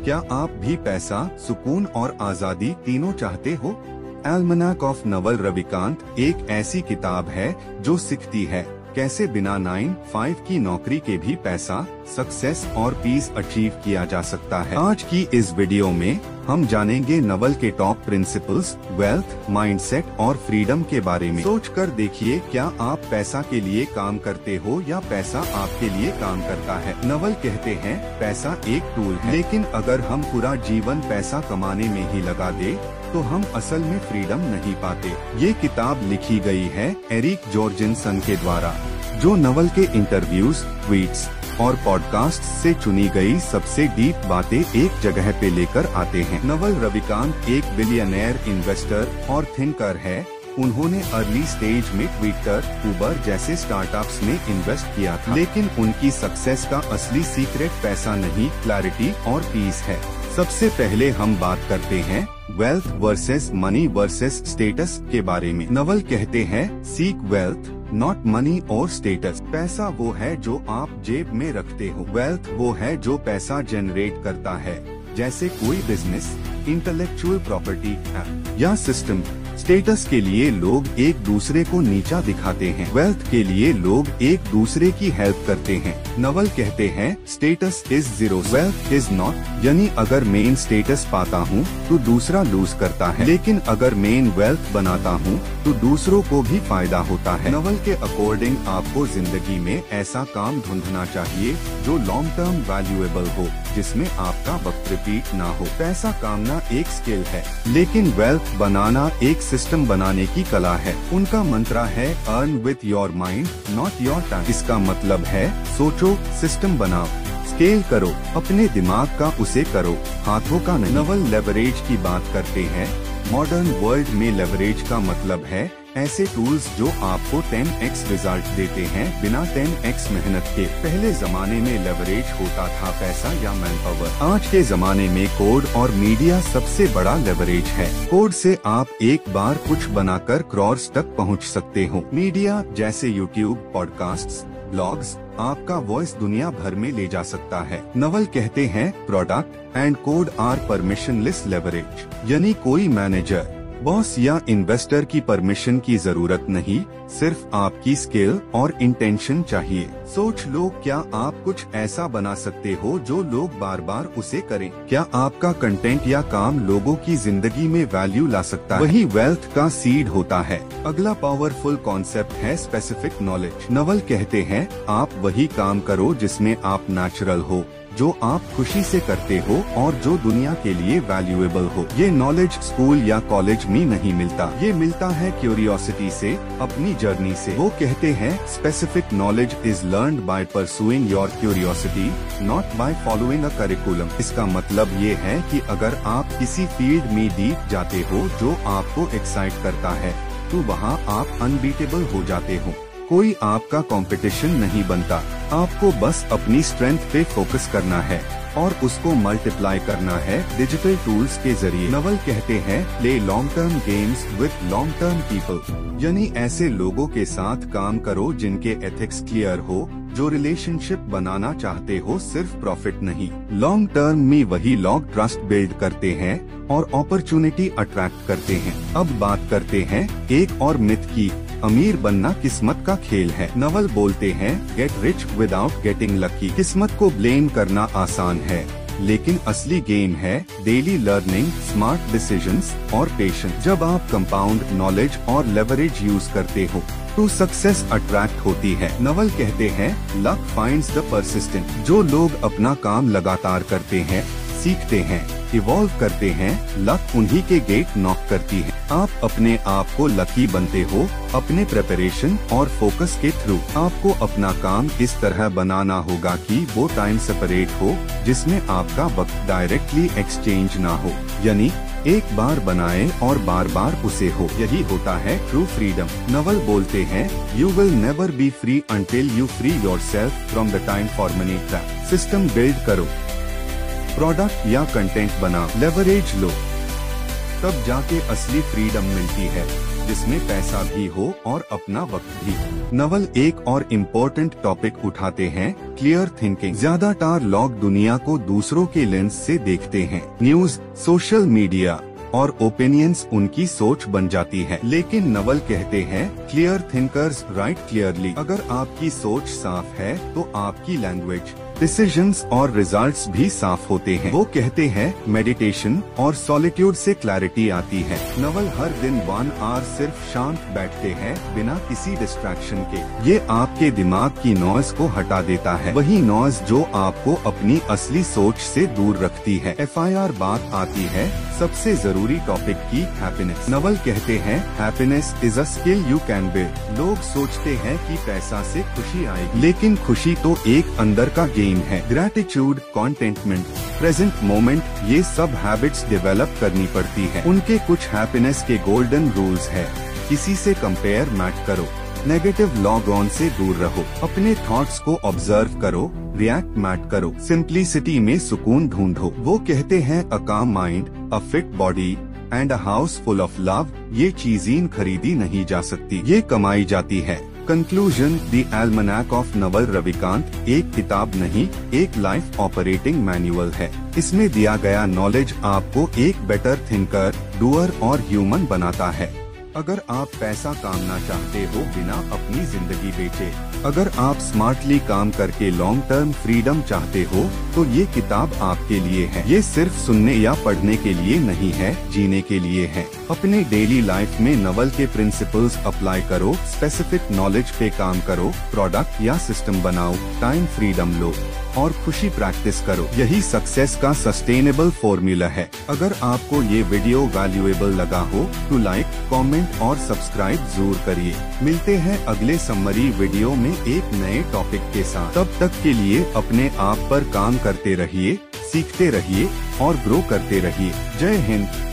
क्या आप भी पैसा, सुकून और आजादी तीनों चाहते हो? एल्मनाक ऑफ नवल रविकांत एक ऐसी किताब है जो सिखाती है कैसे बिना 9 to 5 की नौकरी के भी पैसा, सक्सेस और पीस अचीव किया जा सकता है। आज की इस वीडियो में हम जानेंगे नवल के टॉप प्रिंसिपल्स, वेल्थ, माइंडसेट और फ्रीडम के बारे में। सोच कर देखिए, क्या आप पैसा के लिए काम करते हो या पैसा आपके लिए काम करता है? नवल कहते हैं पैसा एक टूल है, लेकिन अगर हम पूरा जीवन पैसा कमाने में ही लगा दे तो हम असल में फ्रीडम नहीं पाते। ये किताब लिखी गई है एरिक जॉर्जेनसन के द्वारा, जो नवल के इंटरव्यूज, ट्वीट्स और पॉडकास्ट से चुनी गई सबसे डीप बातें एक जगह पे लेकर आते हैं। नवल रविकांत एक बिलियनर इन्वेस्टर और थिंकर है। उन्होंने अर्ली स्टेज में ट्विटर, उबर जैसे स्टार्टअप्स में इन्वेस्ट किया था, लेकिन उनकी सक्सेस का असली सीक्रेट पैसा नहीं, क्लैरिटी और पीस है। सबसे पहले हम बात करते हैं wealth versus money versus status के बारे में। नवल कहते हैं सीक वेल्थ, नॉट मनी और स्टेटस। पैसा वो है जो आप जेब में रखते हो, वेल्थ वो है जो पैसा जनरेट करता है, जैसे कोई बिजनेस, इंटेलेक्चुअल प्रॉपर्टी या सिस्टम। स्टेटस के लिए लोग एक दूसरे को नीचा दिखाते हैं, वेल्थ के लिए लोग एक दूसरे की हेल्प करते हैं। नवल कहते हैं status is zero, wealth is not. यानी अगर मेन स्टेटस पाता हूँ तो दूसरा लूज करता है, लेकिन अगर मेन वेल्थ बनाता हूँ तो दूसरों को भी फायदा होता है। नवल के अकॉर्डिंग आपको जिंदगी में ऐसा काम ढूंढना चाहिए जो लॉन्ग टर्म वैल्यूएबल हो, जिसमें आपका वक्त रिपीट ना हो। पैसा कामना एक स्किल है, लेकिन वेल्थ बनाना एक सिस्टम बनाने की कला है। उनका मंत्रा है earn with your mind, not your time. इसका मतलब है सोचो, सिस्टम बनाओ, स्केल करो, अपने दिमाग का उसे करो, हाथों का नहीं। नवल लेवरेज की बात करते हैं। मॉडर्न वर्ल्ड में लेवरेज का मतलब है ऐसे टूल्स जो आपको 10x रिजल्ट देते हैं बिना 10x मेहनत के। पहले जमाने में लेवरेज होता था पैसा या मैनपावर। आज के जमाने में कोड और मीडिया सबसे बड़ा लेवरेज है। कोड से आप एक बार कुछ बनाकर क्रॉर्स तक पहुंच सकते हो। मीडिया जैसे यूट्यूब, पॉडकास्ट्स, ब्लॉग्स आपका वॉइस दुनिया भर में ले जा सकता है। नवल कहते हैं product and code are permissionless leverage, यानी कोई मैनेजर, बॉस या इन्वेस्टर की परमिशन की जरूरत नहीं, सिर्फ आपकी स्किल और इंटेंशन चाहिए। सोच लो, क्या आप कुछ ऐसा बना सकते हो जो लोग बार बार उसे करें? क्या आपका कंटेंट या काम लोगों की जिंदगी में वैल्यू ला सकता है? वही वेल्थ का सीड होता है। अगला पावरफुल कॉन्सेप्ट है स्पेसिफिक नॉलेज। नवल कहते हैं आप वही काम करो जिसमें आप नेचुरल हो, जो आप खुशी से करते हो और जो दुनिया के लिए वैल्यूएबल हो। ये नॉलेज स्कूल या कॉलेज में नहीं मिलता, ये मिलता है क्यूरियोसिटी से, अपनी जर्नी से। वो कहते हैं specific knowledge is learned by pursuing your curiosity, not by following a curriculum. इसका मतलब ये है कि अगर आप किसी फील्ड में डीप जाते हो जो आपको एक्साइट करता है, तो वहाँ आप अनबीटेबल हो जाते हो। कोई आपका कंपटीशन नहीं बनता, आपको बस अपनी स्ट्रेंथ पे फोकस करना है और उसको मल्टीप्लाई करना है डिजिटल टूल्स के जरिए। नवल कहते हैं play long term games with long term people, यानी ऐसे लोगों के साथ काम करो जिनके एथिक्स क्लियर हो, जो रिलेशनशिप बनाना चाहते हो, सिर्फ प्रॉफिट नहीं। लॉन्ग टर्म में वही लोग ट्रस्ट बिल्ड करते हैं और अपॉर्चुनिटी अट्रैक्ट करते हैं। अब बात करते हैं एक और मिथ की, अमीर बनना किस्मत का खेल है। नवल बोलते हैं get rich without getting lucky. किस्मत को ब्लेम करना आसान है, लेकिन असली गेम है डेली लर्निंग, स्मार्ट डिसीजंस और पेशेंस। जब आप कंपाउंड नॉलेज और लेवरेज यूज करते हो तो सक्सेस अट्रैक्ट होती है। नवल कहते हैं लक फाइंड्स द परसिस्टेंट। जो लोग अपना काम लगातार करते हैं, सीखते हैं, इवॉल्व करते हैं, लक उन्हीं के गेट नॉक करती है। आप अपने आप को लकी बनते हो अपने प्रिपरेशन और फोकस के थ्रू। आपको अपना काम इस तरह बनाना होगा कि वो टाइम सेपरेट हो जिसमें आपका वक्त डायरेक्टली एक्सचेंज ना हो, यानी एक बार बनाए और बार बार उसे हो। यही होता है ट्रू फ्रीडम। नवल बोलते हैं you will never be free until you free yourself from the time for money trap. System build करो, प्रोडक्ट या कंटेंट बनाओ, लेवरेज लो, तब जाके असली फ्रीडम मिलती है, जिसमें पैसा भी हो और अपना वक्त भी। नवल एक और इम्पोर्टेंट टॉपिक उठाते हैं, क्लियर थिंकिंग। ज्यादातर लोग दुनिया को दूसरों के लेंस से देखते हैं। न्यूज, सोशल मीडिया और ओपिनियंस उनकी सोच बन जाती है, लेकिन नवल कहते हैं क्लियर थिंकर्स राइट क्लियरली। अगर आपकी सोच साफ है तो आपकी लैंग्वेज, डिसीजंस और रिजल्ट्स भी साफ होते हैं। वो कहते हैं मेडिटेशन और सॉलिट्यूड से क्लैरिटी आती है। नवल हर दिन 1 आवर सिर्फ शांत बैठते हैं बिना किसी डिस्ट्रैक्शन के। ये आपके दिमाग की नॉइज को हटा देता है, वही नॉइज जो आपको अपनी असली सोच से दूर रखती है। FIR बात आती है सबसे जरूरी टॉपिक की, हैप्पीनेस। नवल कहते हैं happiness is a skill you can build. लोग सोचते हैं कि पैसा से खुशी आएगी, लेकिन खुशी तो एक अंदर का गेम है। ग्रैटिट्यूड, कॉन्टेंटमेंट, प्रेजेंट मोमेंट, ये सब हैबिट्स डेवलप करनी पड़ती है। उनके कुछ हैप्पीनेस के गोल्डन रूल्स है। किसी से कंपेयर मत करो, नेगेटिव लॉग ऑन से दूर रहो, अपने थॉट्स को ऑब्जर्व करो, रिएक्ट मत करो, सिंप्लिसिटी में सुकून ढूंढो। वो कहते हैं a calm mind, a fit body and a house full of love, ये चीजें खरीदी नहीं जा सकती, ये कमाई जाती है। Conclusion, the almanack of Naval Ravikant एक किताब नहीं, एक लाइफ ऑपरेटिंग मैनुअल है। इसमें दिया गया नॉलेज आपको एक बेटर थिंकर, डूअर और ह्यूमन बनाता है। अगर आप पैसा कामना चाहते हो बिना अपनी जिंदगी बेचे, अगर आप स्मार्टली काम करके लॉन्ग टर्म फ्रीडम चाहते हो, तो ये किताब आपके लिए है। ये सिर्फ सुनने या पढ़ने के लिए नहीं है, जीने के लिए है। अपने डेली लाइफ में नवल के प्रिंसिपल्स अप्लाई करो, स्पेसिफिक नॉलेज पे काम करो, प्रोडक्ट या सिस्टम बनाओ, टाइम फ्रीडम लो और खुशी प्रैक्टिस करो। यही सक्सेस का सस्टेनेबल फॉर्मूला है। अगर आपको ये वीडियो वैल्यूएबल लगा हो तो लाइक, कमेंट और सब्सक्राइब जरूर करिए। मिलते हैं अगले समरी वीडियो में एक नए टॉपिक के साथ। तब तक के लिए अपने आप पर काम करते रहिए, सीखते रहिए और ग्रो करते रहिए। जय हिंद।